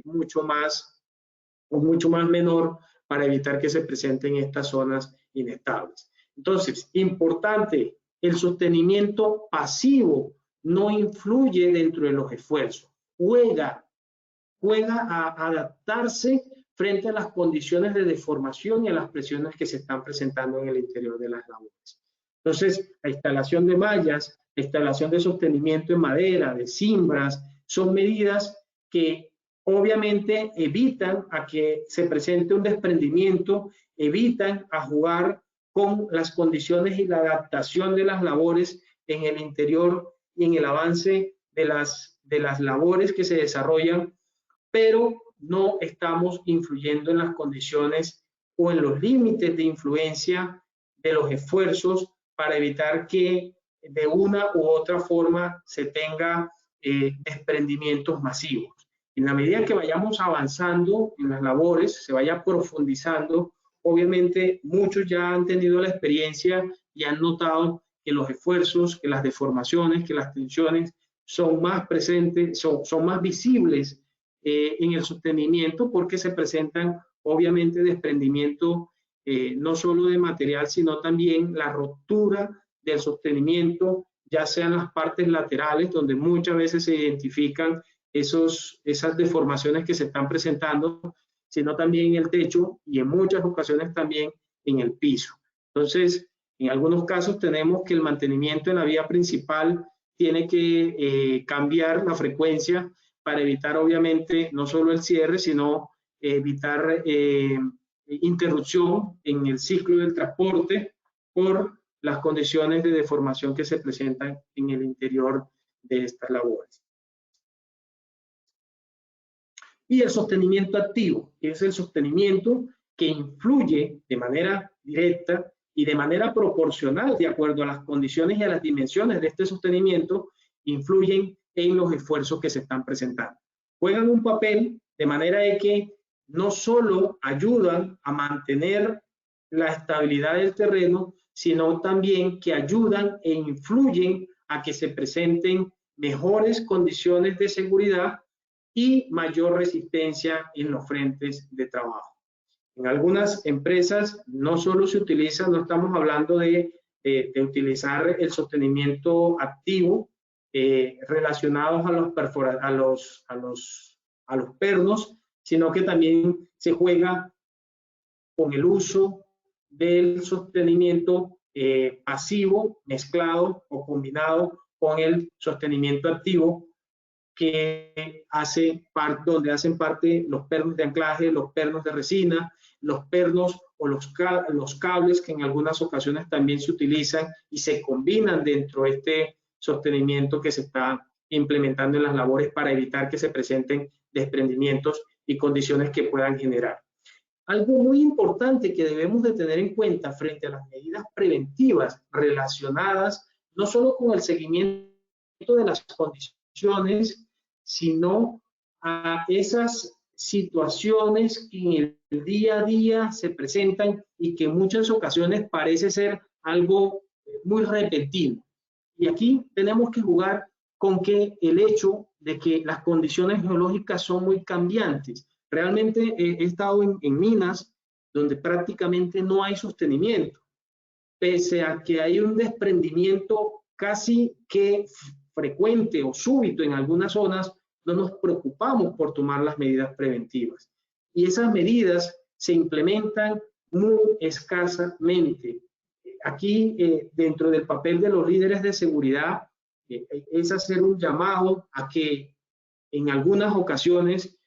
mucho más menor para evitar que se presenten estas zonas inestables. Entonces, importante, el sostenimiento pasivo no influye dentro de los esfuerzos, juega a adaptarse frente a las condiciones de deformación y a las presiones que se están presentando en el interior de las labores. Entonces, la instalación de mallas, la instalación de sostenimiento en madera, de cimbras, son medidas que obviamente evitan a que se presente un desprendimiento, evitan a jugar con las condiciones y la adaptación de las labores en el interior y en el avance de las labores que se desarrollan, pero no estamos influyendo en las condiciones o en los límites de influencia de los esfuerzos para evitar que de una u otra forma se tenga desprendimientos masivos. En la medida que vayamos avanzando en las labores, se vaya profundizando, obviamente muchos ya han tenido la experiencia y han notado que los esfuerzos, que las deformaciones, que las tensiones son más presentes, son más visibles en el sostenimiento, porque se presentan obviamente desprendimientos no solo de material, sino también la ruptura del sostenimiento, ya sean las partes laterales, donde muchas veces se identifican esas deformaciones que se están presentando, sino también en el techo y en muchas ocasiones también en el piso. Entonces, en algunos casos tenemos que el mantenimiento en la vía principal tiene que cambiar la frecuencia para evitar obviamente no solo el cierre, sino evitar interrupción en el ciclo del transporte por las condiciones de deformación que se presentan en el interior de estas labores. Y el sostenimiento activo, que es el sostenimiento que influye de manera directa y de manera proporcional, de acuerdo a las condiciones y a las dimensiones de este sostenimiento, influyen en los esfuerzos que se están presentando. Juegan un papel de manera de que no solo ayudan a mantener la estabilidad del terreno, sino también que ayudan e influyen a que se presenten mejores condiciones de seguridad y mayor resistencia en los frentes de trabajo. En algunas empresas no solo se utiliza, no estamos hablando de utilizar el sostenimiento activo relacionados a los pernos, sino que también se juega con el uso del sostenimiento pasivo mezclado o combinado con el sostenimiento activo, que donde hacen parte los pernos de anclaje, los pernos de resina, los pernos o los cables que en algunas ocasiones también se utilizan y se combinan dentro de este sostenimiento que se está implementando en las labores para evitar que se presenten desprendimientos y condiciones que puedan generar. Algo muy importante que debemos de tener en cuenta frente a las medidas preventivas relacionadas no solo con el seguimiento de las condiciones, sino a esas situaciones que en el día a día se presentan y que en muchas ocasiones parece ser algo muy repentino. Y aquí tenemos que jugar con que el hecho de que las condiciones geológicas son muy cambiantes. Realmente he estado en minas donde prácticamente no hay sostenimiento, pese a que hay un desprendimiento casi que frecuente o súbito en algunas zonas. No nos preocupamos por tomar las medidas preventivas. Y esas medidas se implementan muy escasamente. Aquí, dentro del papel de los líderes de seguridad, es hacer un llamado a que en algunas ocasiones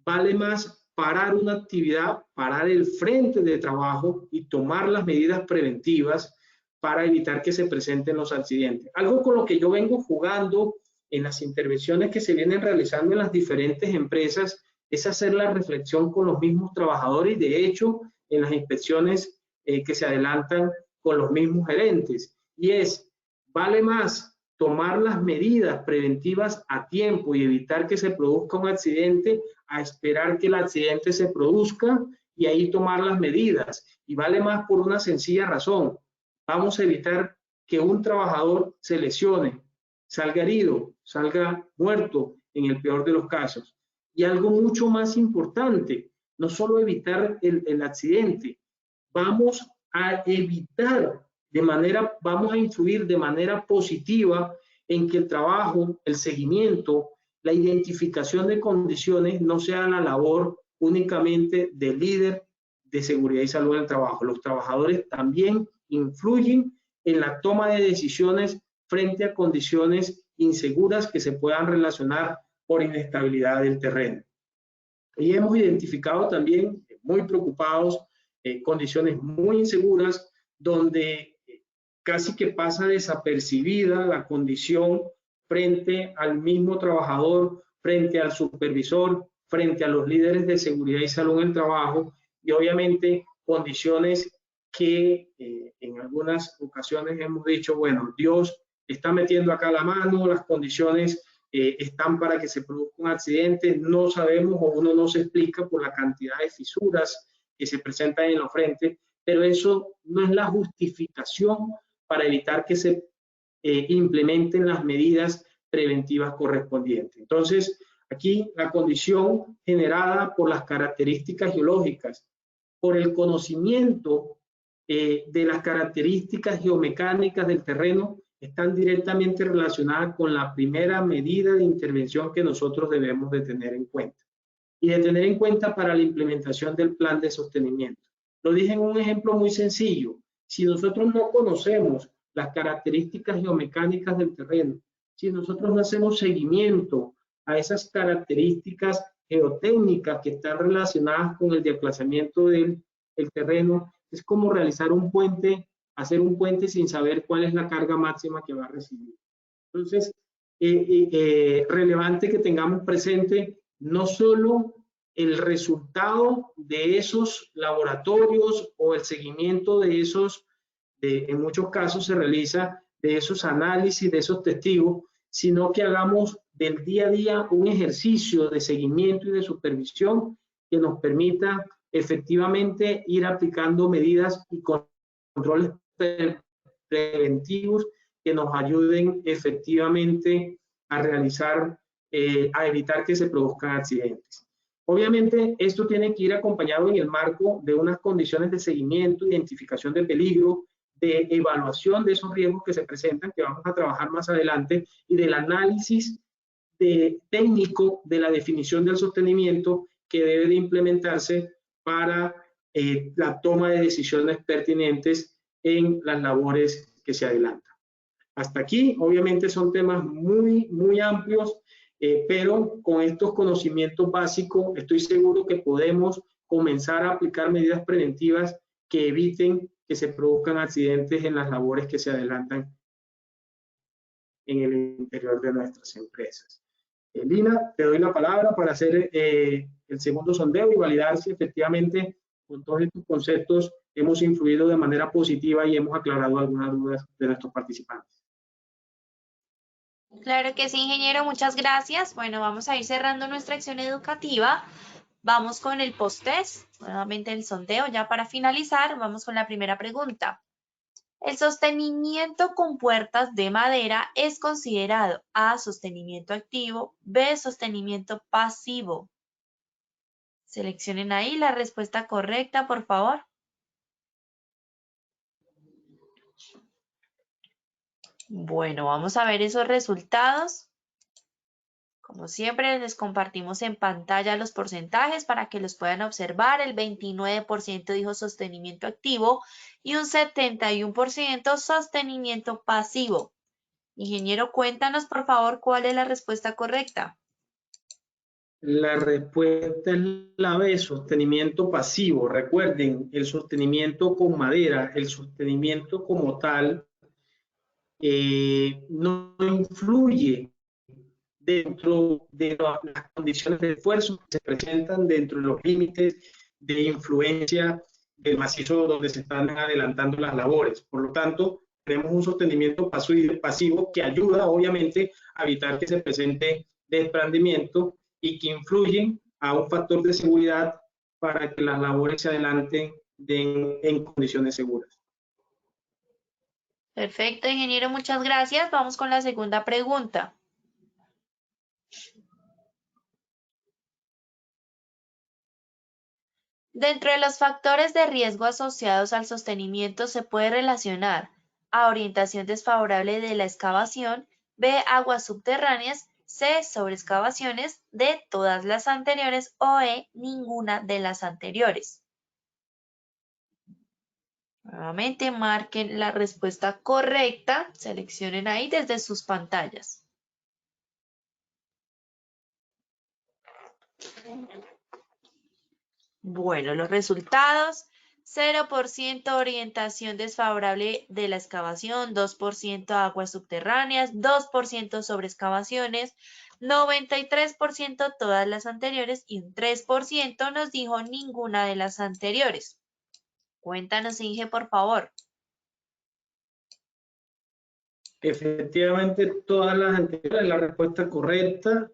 vale más parar una actividad, parar el frente de trabajo y tomar las medidas preventivas para evitar que se presenten los accidentes. Algo con lo que yo vengo jugando en las intervenciones que se vienen realizando en las diferentes empresas es hacer la reflexión con los mismos trabajadores y de hecho en las inspecciones que se adelantan con los mismos gerentes. Y es, vale más tomar las medidas preventivas a tiempo y evitar que se produzca un accidente a esperar que el accidente se produzca y ahí tomar las medidas. Y vale más por una sencilla razón. Vamos a evitar que un trabajador se lesione, salga herido, salga muerto en el peor de los casos. Y algo mucho más importante, no solo evitar el accidente, vamos a influir de manera positiva en que el trabajo, el seguimiento, la identificación de condiciones no sea la labor únicamente del líder de seguridad y salud del trabajo. Los trabajadores también influyen en la toma de decisiones frente a condiciones inseguras que se puedan relacionar por inestabilidad del terreno. Y hemos identificado también, muy preocupados, condiciones muy inseguras donde casi que pasa desapercibida la condición frente al mismo trabajador, frente al supervisor, frente a los líderes de seguridad y salud en el trabajo, y obviamente condiciones que en algunas ocasiones hemos dicho, bueno, Dios está metiendo acá la mano, las condiciones están para que se produzca un accidente, no sabemos o uno no se explica por la cantidad de fisuras que se presentan en la frente, pero eso no es la justificación para evitar que se implementen las medidas preventivas correspondientes. Entonces, aquí la condición generada por las características geológicas, por el conocimiento de las características geomecánicas del terreno, están directamente relacionadas con la primera medida de intervención que nosotros debemos de tener en cuenta. Y de tener en cuenta para la implementación del plan de sostenimiento. Lo dije en un ejemplo muy sencillo. Si nosotros no conocemos las características geomecánicas del terreno, si nosotros no hacemos seguimiento a esas características geotécnicas que están relacionadas con el desplazamiento del terreno, es como realizar un puente, hacer un puente sin saber cuál es la carga máxima que va a recibir. Entonces, relevante que tengamos presente no solo el resultado de esos laboratorios o el seguimiento de esos, en muchos casos se realiza de esos análisis, de esos testigos, sino que hagamos del día a día un ejercicio de seguimiento y de supervisión que nos permita efectivamente ir aplicando medidas y controles preventivos que nos ayuden efectivamente a realizar, a evitar que se produzcan accidentes. Obviamente, esto tiene que ir acompañado en el marco de unas condiciones de seguimiento, identificación de peligro, de evaluación de esos riesgos que se presentan, que vamos a trabajar más adelante, y del análisis técnico de la definición del sostenimiento que debe de implementarse para la toma de decisiones pertinentes en las labores que se adelantan. Hasta aquí, obviamente, son temas muy amplios, pero con estos conocimientos básicos estoy seguro que podemos comenzar a aplicar medidas preventivas que eviten que se produzcan accidentes en las labores que se adelantan en el interior de nuestras empresas. Lina, te doy la palabra para hacer el segundo sondeo y validar si efectivamente con todos estos conceptos hemos influido de manera positiva y hemos aclarado algunas dudas de nuestros participantes. Claro que sí, ingeniero, muchas gracias. Bueno, vamos a ir cerrando nuestra acción educativa. Vamos con el post-test, nuevamente el sondeo. Ya para finalizar, vamos con la primera pregunta. El sostenimiento con puertas de madera es considerado A, sostenimiento activo, B, sostenimiento pasivo. Seleccionen ahí la respuesta correcta, por favor. Bueno, vamos a ver esos resultados. Como siempre, les compartimos en pantalla los porcentajes para que los puedan observar. El 29% dijo sostenimiento activo y un 71% sostenimiento pasivo. Ingeniero, cuéntanos, por favor, cuál es la respuesta correcta. La respuesta es la B, sostenimiento pasivo. Recuerden, el sostenimiento con madera, el sostenimiento como tal, no influye dentro de las condiciones de esfuerzo que se presentan dentro de los límites de influencia del macizo donde se están adelantando las labores. Por lo tanto, tenemos un sostenimiento pasivo que ayuda, obviamente, a evitar que se presente desprendimiento y que influyen a un factor de seguridad para que las labores se adelanten en condiciones seguras. Perfecto, ingeniero, muchas gracias. Vamos con la segunda pregunta. Dentro de los factores de riesgo asociados al sostenimiento se puede relacionar A, orientación desfavorable de la excavación, B, aguas subterráneas, C, sobreexcavaciones, D, todas las anteriores o E, ninguna de las anteriores. Nuevamente marquen la respuesta correcta, seleccionen ahí desde sus pantallas. Bueno, los resultados 0% orientación desfavorable de la excavación, 2% aguas subterráneas, 2% sobre excavaciones, 93% todas las anteriores y un 3% nos dijo ninguna de las anteriores. Cuéntanos, Inge, por favor. Efectivamente, todas las anteriores, la respuesta correcta.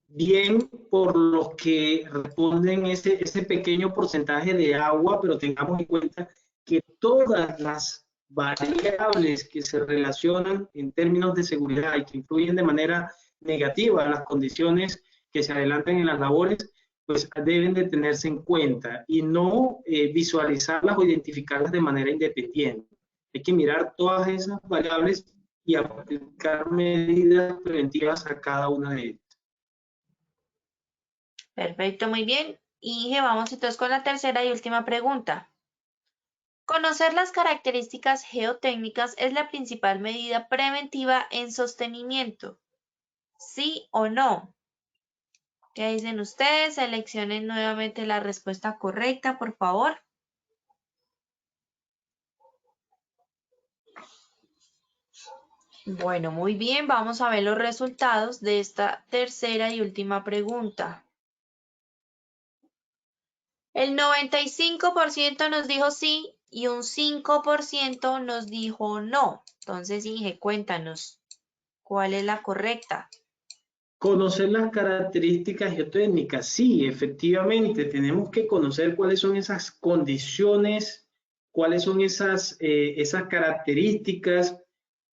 Bien por los que responden ese pequeño porcentaje de agua, pero tengamos en cuenta que todas las variables que se relacionan en términos de seguridad y que influyen de manera negativa a las condiciones que se adelantan en las labores, pues deben de tenerse en cuenta y no visualizarlas o identificarlas de manera independiente. Hay que mirar todas esas variables y aplicar medidas preventivas a cada una de ellas. Perfecto, muy bien. Inge, vamos entonces con la tercera y última pregunta. Conocer las características geotécnicas es la principal medida preventiva en sostenimiento. ¿Sí o no? ¿Qué dicen ustedes? Seleccionen nuevamente la respuesta correcta, por favor. Bueno, muy bien. Vamos a ver los resultados de esta tercera y última pregunta. El 95% nos dijo sí y un 5% nos dijo no. Entonces, Inge, cuéntanos, ¿cuál es la correcta? Conocer las características geotécnicas. Sí, efectivamente, tenemos que conocer cuáles son esas condiciones, cuáles son esas características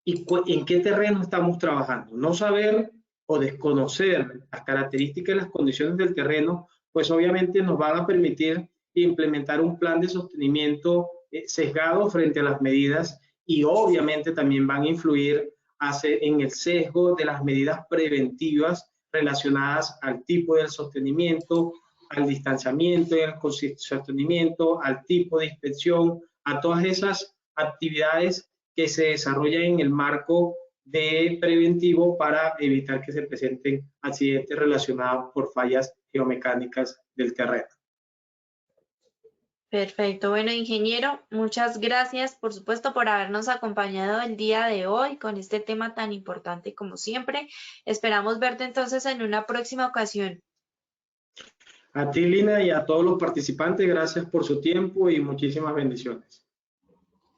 y en qué terreno estamos trabajando. No saber o desconocer las características y las condiciones del terreno, pues obviamente nos van a permitir implementar un plan de sostenimiento sesgado frente a las medidas y obviamente también van a influir en el sesgo de las medidas preventivas relacionadas al tipo del sostenimiento, al distanciamiento y al sostenimiento, al tipo de inspección, a todas esas actividades que se desarrollan en el marco de preventivo para evitar que se presenten accidentes relacionados por fallas geomecánicas del terreno. Perfecto. Bueno, ingeniero, muchas gracias, por supuesto, por habernos acompañado el día de hoy con este tema tan importante como siempre. Esperamos verte entonces en una próxima ocasión. A ti, Lina, y a todos los participantes, gracias por su tiempo y muchísimas bendiciones.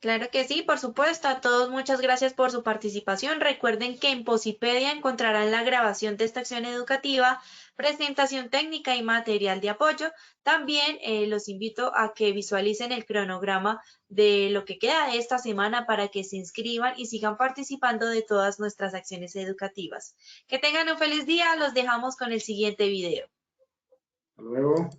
Claro que sí, por supuesto. A todos muchas gracias por su participación. Recuerden que en Posipedia encontrarán la grabación de esta acción educativa, presentación técnica y material de apoyo. También los invito a que visualicen el cronograma de lo que queda de esta semana para que se inscriban y sigan participando de todas nuestras acciones educativas. Que tengan un feliz día. Los dejamos con el siguiente video. Hasta luego.